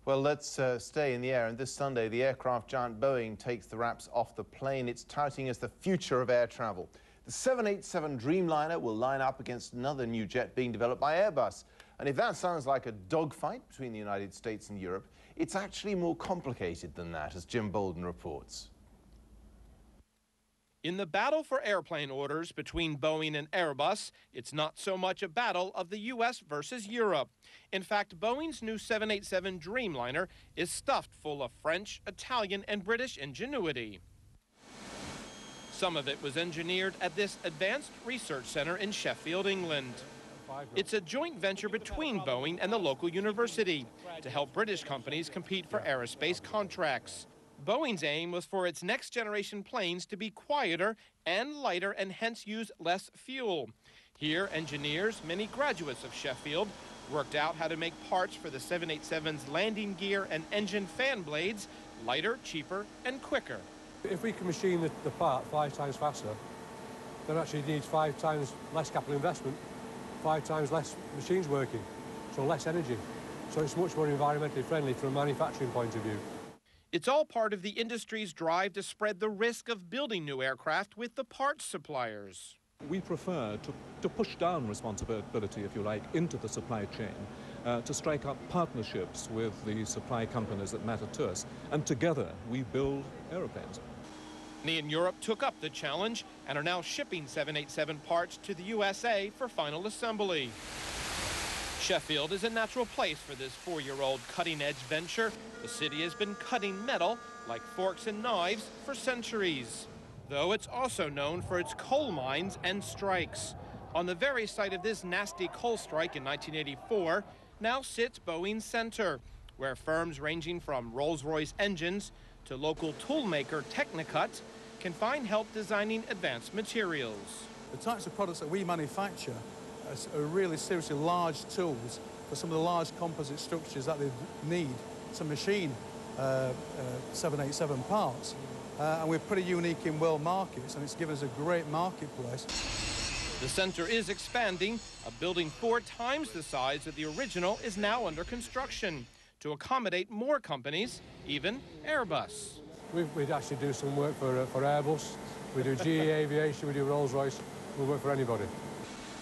Well, let's stay in the air. And this Sunday, the aircraft giant Boeing takes the wraps off the plane it's touting as the future of air travel. The 787 Dreamliner will line up against another new jet being developed by Airbus. And if that sounds like a dogfight between the United States and Europe, it's actually more complicated than that, as Jim Bolden reports. In the battle for airplane orders between Boeing and Airbus, it's not so much a battle of the U.S. versus Europe. In fact, Boeing's new 787 Dreamliner is stuffed full of French, Italian, and British ingenuity. Some of it was engineered at this advanced research center in Sheffield, England. It's a joint venture between Boeing and the local university to help British companies compete for aerospace contracts. Boeing's aim was for its next-generation planes to be quieter and lighter and hence use less fuel. Here, engineers, many graduates of Sheffield, worked out how to make parts for the 787's landing gear and engine fan blades lighter, cheaper, and quicker. If we can machine the part 5 times faster, then actually it needs 5 times less capital investment, 5 times less machines working, so less energy. So it's much more environmentally friendly from a manufacturing point of view. It's all part of the industry's drive to spread the risk of building new aircraft with the parts suppliers. We prefer to push down responsibility, if you like, into the supply chain, to strike up partnerships with the supply companies that matter to us, and together we build aeroplanes. Many in Europe took up the challenge and are now shipping 787 parts to the USA for final assembly. Sheffield is a natural place for this 4-year-old cutting-edge venture. The city has been cutting metal, like forks and knives, for centuries. Though it's also known for its coal mines and strikes. On the very site of this nasty coal strike in 1984, now sits Boeing's center, where firms ranging from Rolls-Royce engines to local toolmaker Technicut can find help designing advanced materials. The types of products that we manufacture are really seriously large tools for some of the large composite structures that they need to machine 787 parts. And we're pretty unique in world markets, and it's given us a great marketplace. The center is expanding. A building 4 times the size of the original is now under construction to accommodate more companies, even Airbus. We'd actually do some work for Airbus. We do GE Aviation, we do Rolls-Royce. We work for anybody.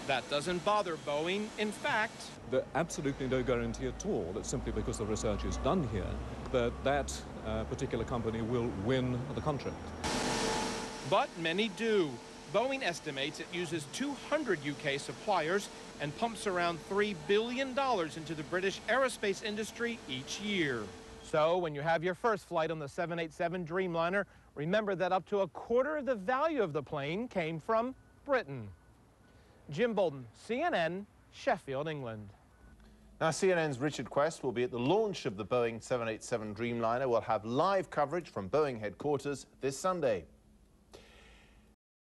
That doesn't bother Boeing. In fact, there's absolutely no guarantee at all that simply because the research is done here, that particular company will win the contract. But many do. Boeing estimates it uses 200 UK suppliers and pumps around $3 billion into the British aerospace industry each year. So when you have your first flight on the 787 Dreamliner, remember that up to a quarter of the value of the plane came from Britain. Jim Bolden, CNN, Sheffield, England. Now, CNN's Richard Quest will be at the launch of the Boeing 787 Dreamliner. We'll have live coverage from Boeing headquarters this Sunday.